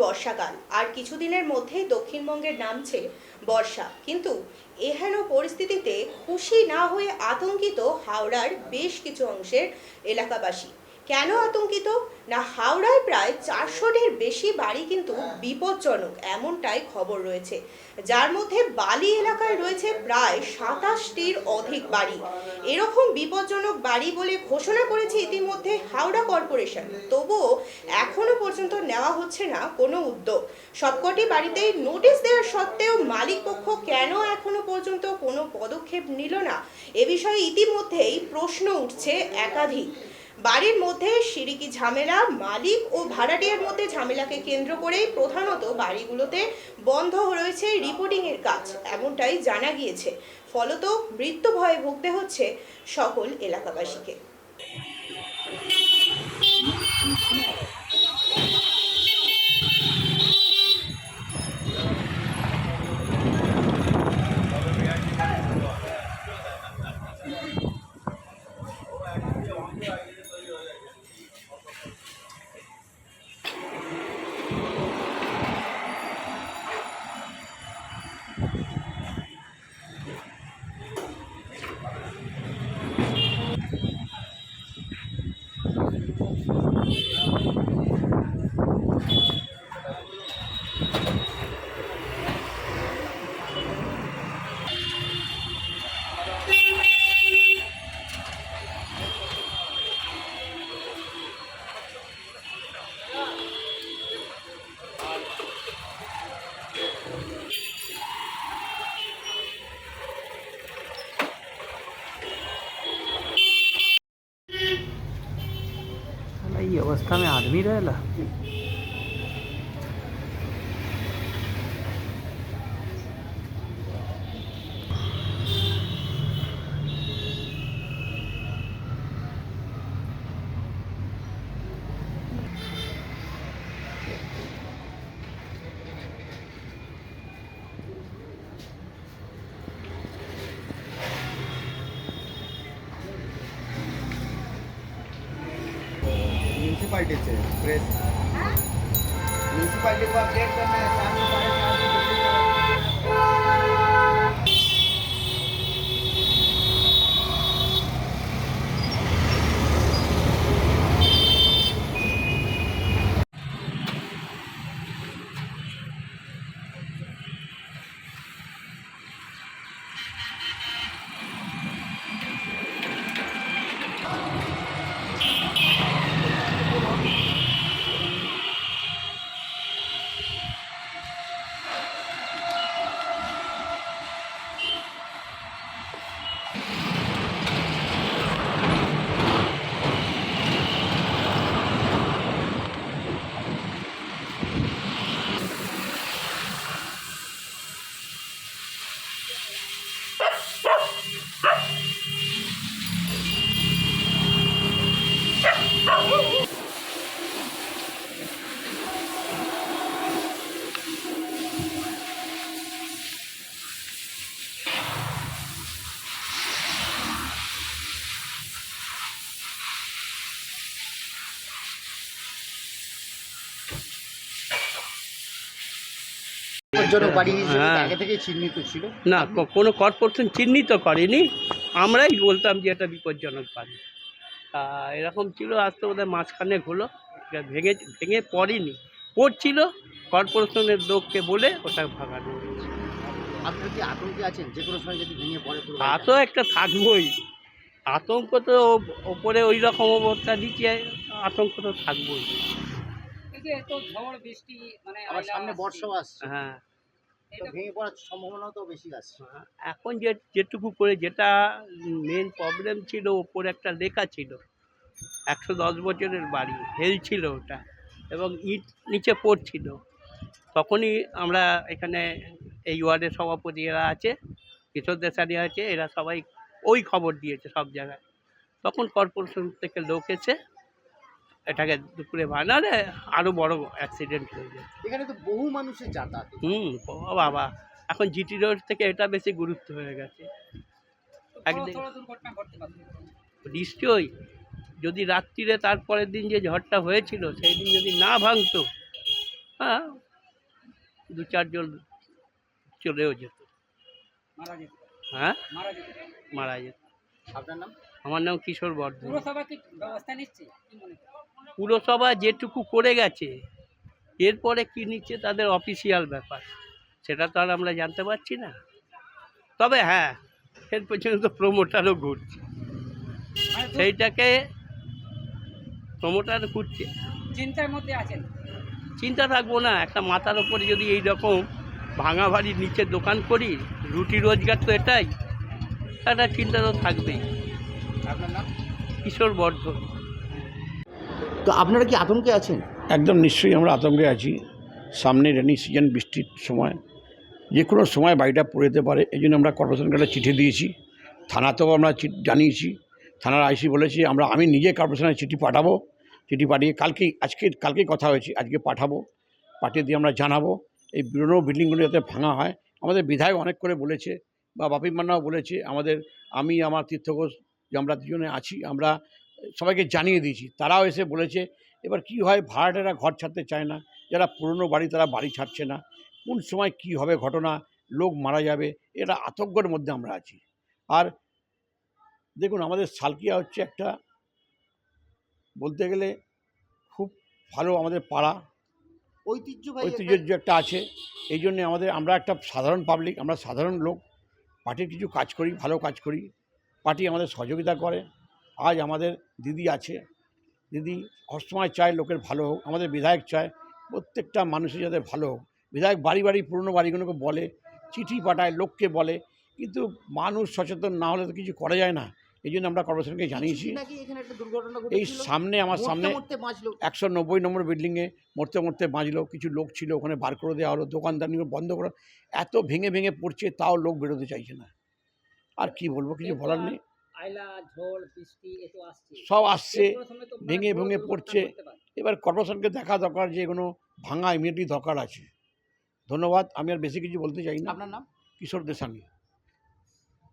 বর্ষাকাল, আর কিছুদিনের মধ্যেই দক্ষিণবঙ্গের নামছে বর্ষা। কিন্তু এহেন পরিস্থিতিতে খুশি না হয়ে আতঙ্কিত হাওড়ার বেশ কিছু অংশের এলাকাবাসী। কেন আতঙ্কিত? না, হাওড়ায় প্রায় 400টির বেশি বাড়ি কিন্তু বিপজ্জনক এমনটাই খবর রয়েছে, যার মধ্যে বালি এলাকায় রয়েছে প্রায় 27টির অধিক বাড়ি। এরকম বিপজ্জনক বাড়ি বলে ঘোষণা করেছে ইতিমধ্যে হাওড়া কর্পোরেশন, তবুও এখনো পর্যন্ত নেওয়া হচ্ছে না কোনো উদ্যোগ। সবকটি বাড়িতেই নোটিশ দেওয়ার সত্ত্বেও মালিক পক্ষ কেন এখনো পর্যন্ত কোনো পদক্ষেপ নিল না, এ বিষয়ে ইতিমধ্যেই প্রশ্ন উঠছে একাধিক। বাড়ির মধ্যে সিরিকি ঝামেলা, মালিক ও ভাড়াটিয়ার মধ্যে ঝামেলাকে কেন্দ্র করেই প্রধানত বাড়িগুলোতে বন্ধ রয়েছে রিপোর্টিংয়ের কাজ, এমনটাই জানা গিয়েছে। ফলত মৃত্যু ভয়ে ভুগতে হচ্ছে সকল এলাকাবাসীকে। ये अवस्था में आदमी रहेला। म्यूनसिपालिटी से प्रेस म्यूनसिपालिटी को अपडेट करना है। शाम को 4:30 বাড়ি হিসেবে আগে থেকে চিহ্নিত ছিল না, কোনো কর্পোরেশন চিহ্নিত করেনি, আমরাই বলতাম যে এটা বিপজ্জনক বাড়ি। এরকম ছিল, আজ তো বোধহয় মাঝখানে হলো, ভেঙে পড়ছিল, কর্পোরেশনের লোককে বলে ওটা ভাগানো হয়েছে। আপনারা কি আতঙ্কে আছেন যে কোনো সময় যদি ভেঙে পড়ে? তো একটা থাকবোই, আতঙ্ক তো ওপরে ওই রকম অবস্থা, নিচে আতঙ্ক তো থাকবোই। ঝড় বৃষ্টি মানে আবার সামনে বর্ষাও আসছে, হ্যাঁ, ভেঙে পড়ার সম্ভাবনাও তো বেশি আছে। এখন যেটুকু করে, যেটা মেন প্রবলেম ছিল, ওপরে একটা লেখা ছিল 110 বছরের বাড়ি, হেলছিল ওটা, এবং ইট নিচে পড়ছিল। তখনই আমরা এখানে এই ওয়ার্ডের সভাপতি এরা আছে, কিশোর দেশারি আছে, এরা সবাই ওই খবর দিয়েছে সব জায়গায়। তখন কর্পোরেশন থেকে লোক এসে এটাকে দুপুরে বানালে আরও বড় অ্যাক্সিডেন্ট হয়ে যায়। এখানে তো বহু মানুষের যাতায়াত। বাবা, এখন জিটি রোড থেকে এটা বেশি গুরুত্ব হয়ে গেছে। একদিন নিশ্চয়ই, যদি রাত্রিরে তারপরের দিন যে ঝড়টা হয়েছিল সেই দিন যদি না ভাঙতো, হ্যাঁ 2-4 জন চলেও যেত। মারা যেতে পারে, হ্যাঁ মারা যেতে পারে। মারা যেত। আপনার নাম? আমার নাম কিশোর বর্ধন। পুরসভা কি ব্যবস্থা নিচ্ছে কি মনে করেন? পুরসভা যেটুকু করে গেছে, এরপরে কি নিচ্ছে তাদের অফিসিয়াল ব্যাপার, সেটা তো আর আমরা জানতে পারছি না। তবে হ্যাঁ, এর পেছনে তো প্রমোটারও ঘুরছে, মানে সেইটাকে প্রমোটার ঘুরছে। চিন্তার মধ্যে আছেন। চিন্তা থাকবো না, একটা মাথার ওপরে যদি এই রকম ভাঙা বাড়ির নিচে দোকান করি, রুটি রোজগার তো এটাই, একটা চিন্তা তো থাকবেই। আপনার নাম? কিশোর বর্ধন। তো আপনারা কি আতঙ্কে আছেন? একদম নিশ্চয়ই আমরা আতঙ্কে আছি। সামনে রেনি সিজন, বৃষ্টির সময় যে কোনো সময় বাড়িটা পড়ে যেতে পারে। এই জন্য আমরা কর্পোরেশনকে একটা চিঠি দিয়েছি, থানাতেও আমরা জানিয়েছি। থানার আইসি বলেছি আমি নিজে কর্পোরেশনের চিঠি পাঠাবো, চিঠি পাঠিয়ে কালকেই কথা হয়েছে, আজকে পাঠাবো, পাঠিয়ে দিয়ে আমরা জানাবো এই পুরনো বিল্ডিংগুলো যাতে ভাঙা হয়। আমাদের বিধায়ক অনেক করে বলেছে, বা বাপি মান্নাও বলেছে, আমার তীর্থ ঘোষ যে আমরা দুজনে আছি, আমরা সবাইকে জানিয়ে দিয়েছি। তারাও এসে বলেছে। এবার কি হয়, ভাড়াটেরা ঘর ছাড়তে চায় না, যারা পুরনো বাড়ি তারা বাড়ি ছাড়ছে না। কোন সময় কি হবে ঘটনা, লোক মারা যাবে, এটা আতঙ্কের মধ্যে আমরা আছি। আর দেখুন, আমাদের সালকিয়া হচ্ছে একটা, বলতে গেলে খুব ভালো আমাদের পাড়া, ঐতিহ্য একটা আছে। এই জন্যে আমরা একটা সাধারণ পাবলিক, আমরা সাধারণ লোক, পার্টির কিছু কাজ করি, ভালো কাজ করি, পার্টি আমাদের সহযোগিতা করে। আজ আমাদের দিদি আছে, দিদি সবসময় চায় লোকের ভালো হোক। আমাদের বিধায়ক চায় প্রত্যেকটা মানুষের যাতে ভালো হোক। বিধায়ক বাড়ি বাড়ি পুরনো বাড়িগুলোকে বলে, চিঠি পাঠায়, লোককে বলে, কিন্তু মানুষ সচেতন না হলে তো কিছু করা যায় না। এই জন্য আমরা কর্পোরেশনকে জানিয়েছি। এই সামনে আমার সামনে 190 নম্বর বিল্ডিংয়ে মরতে বাঁচলো, কিছু লোক ছিল, ওখানে বার করে দেওয়া হলো, দোকানদানি বন্ধ করে, এত ভেঙে ভেঙে পড়ছে, তাও লোক বেরোতে চাইছে না। আর কি বলবো, কিছু বলার নেই। আইলা ঝড় বৃষ্টি এ তো আসছে, সব আসছে, যে কোনো সময় তো ভেঙে বড় ভেঙে দুর্ঘটনা পড়ছে। ঘটতে পারে। এবার কর্পোরেশনকে দেখা দরকার যে কোনো ভাঙা ইমিডিয়েটলি দরকার আছে। ধন্যবাদ, আমি আর বেশি কিছু বলতে চাই না। আপনার নাম? কিশোর দেশানি।